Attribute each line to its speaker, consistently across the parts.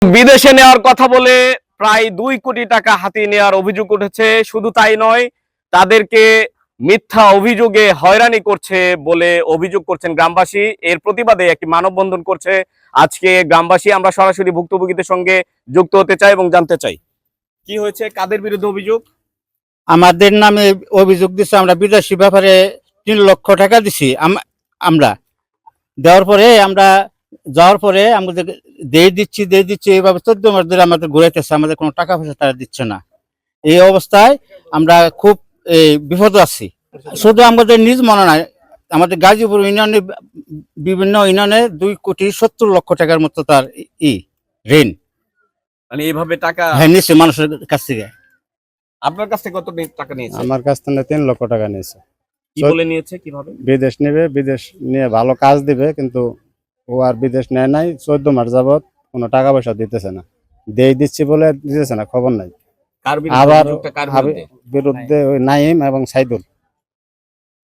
Speaker 1: বিদেশে নেওয়ার কথা বলে প্রায় 2 কোটি টাকা হাতিয়ে নেওয়ার অভিযোগ উঠেছে। শুধু তাই নয়, তাদেরকে মিথ্যা অভিযোগে হয়রানি করছে বলে অভিযোগ করছেন গ্রামবাসী। এর প্রতিবাদে একটি মানববন্ধন করছে আজকে গ্রামবাসী। আমরা সরাসরি ভুক্তভোগীদের সঙ্গে যুক্ত হতে চাই এবং জানতে চাই কি হয়েছে, কাদের বিরুদ্ধে অভিযোগ।
Speaker 2: আমাদের নামে অভিযোগ দিচ্ছে, আমরা বিদেশি ব্যাপারে 3 লক্ষ টাকা দিছি। আমরা দেওয়ার পরে আমরা যাওয়ার পরে আমাদের দিয়ে দিচ্ছি এইভাবে 14 মাস ধরে আমাদের ঘুরাইতেছে, আমাদের কোনো টাকা পয়সা তারা দিচ্ছে না। এই অবস্থায় আমরা খুব বিপদ আছি। শুধু আমাদের নিজ মনে নয়, আমাদের গাজীপুর ইউনিয়নে বিভিন্ন ইউনিয়নে 2,70,00,000 টাকার মতো তার ঋণ,
Speaker 1: মানে এইভাবে টাকা
Speaker 2: নিচ্ছে মানুষের কাছ থেকে।
Speaker 1: আপনার কাছ থেকে কত টাকা নিয়েছে?
Speaker 3: আমার কাছ থেকে 3 লক্ষ টাকা নিয়েছে।
Speaker 1: কি বলে নিয়েছে? কিভাবে?
Speaker 3: বিদেশ নেবে, বিদেশ নিয়ে ভালো কাজ দিবে, কিন্তু ও আর বিদেশ নেয় নাই। 14 মাস যাবত কোনো টাকা পয়সা দিতেছে না। দিচ্ছি বলে দিতেছে না, খবর নাই। আবার বিরুদ্ধে ওই নাইম এবং সাইদুল।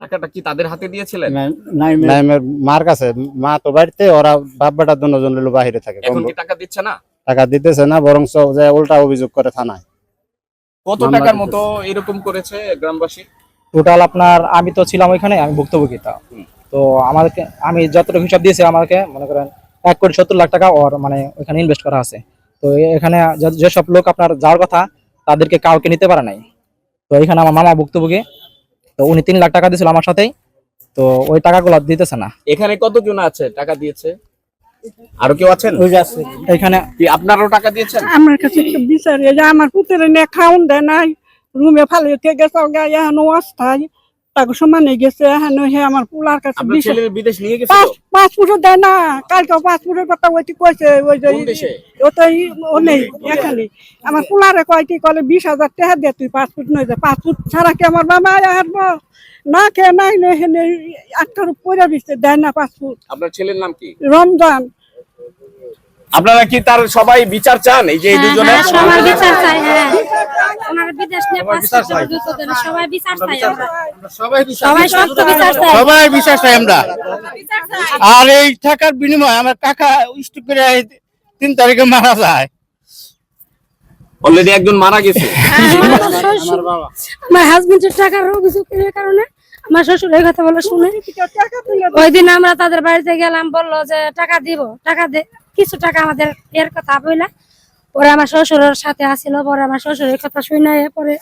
Speaker 1: টাকাটা কি তাদের হাতে দিয়েছিলেন?
Speaker 3: নাইমের মার কাছে। মা তো বাড়িতে, ওরা বাপ বেটা দুজন লোক বাহিরে থাকে।
Speaker 1: এখন কি টাকা দিচ্ছে না?
Speaker 3: টাকা দিতেছে না, বরং উল্টা অভিযোগ করে থানায়।
Speaker 1: কত টাকার মতো এরকম করেছে গ্রামবাসী?
Speaker 4: টোটাল আপনার, আমি তো ছিলাম ওইখানে, আমি ভুক্তভোগী। তো আমাদেরকে, আমি যতটুকু হিসাব দিয়েছি, আমাকে মনে করেন 1,70,00,000 টাকা ওর মানে ওইখানে ইনভেস্ট করা আছে। তো এখানে যেসব লোক আপনার যাওয়ার কথা, তাদেরকে কাউকে নিতে পারে নাই। তো এখানে আমার মামা ভুক্তভোগী, তো উনি 3 লাখ টাকা দিয়েছিল আমার সাথেই। তো ওই টাকাগুলো দিতেছে না।
Speaker 1: এখানে কতজন আছে টাকা দিয়েছে? আরো কেউ আছেন?
Speaker 4: ওই যে আছে এখানে।
Speaker 1: কি আপনারও টাকা দিয়েছেন?
Speaker 5: আমার কাছে বিচার আমার পুতের খাওন দেয় নাই, রুমে ফালিয়ে গেছে, এখন অস্থায় টাকা সমানে গেছে। এখন হে আমার পুলার কাছে
Speaker 1: বিদেশ নিয়ে গেছে,
Speaker 5: পাসপোর্ট দেয় না। কালকে পাসপোর্টের কথা ওইটি কইছে, ওই যে ওটাই ও নেই এখানে। আমার পুলারে কয়টি কলে 20,000 টাকা দিয়ে তুই পাসপোর্ট নয় যা। পাসপোর্ট ছাড়া কি আমার বাবা হাঁটবো? না খেয়ে নাই হেনে আটটার উপরে দিচ্ছে, দেয় না পাসপোর্ট।
Speaker 1: আপনার ছেলের নাম কি?
Speaker 5: রমজান।
Speaker 1: আপনারা কি তার সবাই বিচার চান? এই যে দুজনে
Speaker 6: সবাই বিচার চাই। হ্যাঁ, ওনার বিদেশ নিয়ে সবাই বিচার চাই। সবাই সত্য বিচার চাই।
Speaker 2: সবাই বিশ্বাস চাই আমরা। আর এই টাকার বিনিময়ে আমার কাকা স্ট্রোক করে 3 তারিখে মারা যায়।
Speaker 1: অলরেডি একজন মারা গেছে।
Speaker 6: আমার হাজবেন্ডের টাকার অভিযোগের কারণে আমার শ্বশুর এই কথা বলে শুনে ওই দিন আমরা তাদের বাড়িতে গেলাম, বললো যে টাকা দিব, টাকা দে, কিছু টাকা আমাদের এর কথা বললা। পরে আমার শ্বশুরের সাথে আসছিল, পরে আমার শ্বশুরের কথা শুনে পরে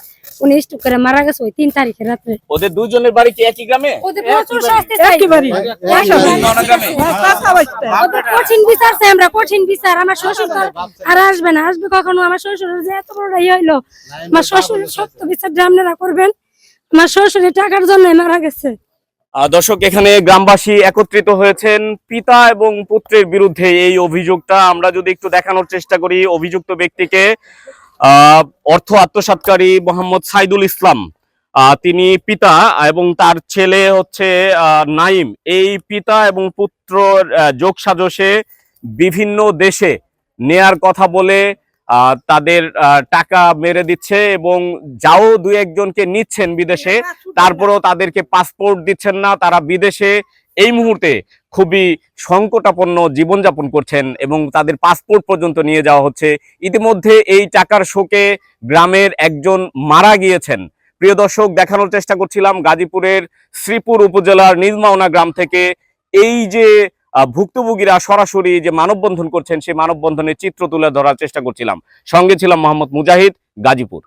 Speaker 6: উনি স্ট্রোক করে মারা গেছে ওই 3 তারিখে রাত্রে।
Speaker 1: ওদের দুজনের বাড়ি কি একই গ্রামে?
Speaker 6: ওদের প্রচুর শাস্তি চাই, ওদের কঠিন বিচার চাই আমরা, কঠিন বিচার। আমার শ্বশুর আর আসবে না, আসবে কখনো? আমার শ্বশুরের যে এত বড় হইলো, আমার শ্বশুরের সত্য বিচার আপনারা করবেন। আমার শ্বশুরের টাকার জন্য মারা গেছে।
Speaker 1: দর্শক, এখানে গ্রামবাসী একত্রিত হয়েছেন পিতা এবং পুত্রের বিরুদ্ধে এই অভিযোগটা। আমরা যদি একটু দেখানোর চেষ্টা করি অভিযুক্ত ব্যক্তিকে, অর্থ আত্মসাৎকারী মোহাম্মদ সাইদুল ইসলাম, তিনি পিতা, এবং তার ছেলে হচ্ছে নাইম। এই পিতা এবং পুত্র যোগসাজশে বিভিন্ন দেশে নেয়ার কথা বলে তাদের টাকা মেরে দিচ্ছে, এবং যাও 2-1জনকে নিচ্ছেন বিদেশে, তারপরেও তাদেরকে পাসপোর্ট দিচ্ছেন না। তারা বিদেশে এই মুহূর্তে খুবই সংকটাপন্ন জীবনযাপন করছেন এবং তাদের পাসপোর্ট পর্যন্ত নিয়ে যাওয়া হচ্ছে। ইতিমধ্যে এই টাকার শোকে গ্রামের একজন মারা গিয়েছেন। প্রিয় দর্শক, দেখানোর চেষ্টা করছিলাম গাজীপুরের শ্রীপুর উপজেলার নিজমাওনা গ্রাম থেকে এই যে ভুক্তভোগীরা সরাসরি যে মানববন্ধন করছেন, সেই মানববন্ধনের চিত্র তুলে ধরার চেষ্টা করছিলাম। সঙ্গে ছিলাম মোহাম্মদ মুজাহিদ, গাজীপুর।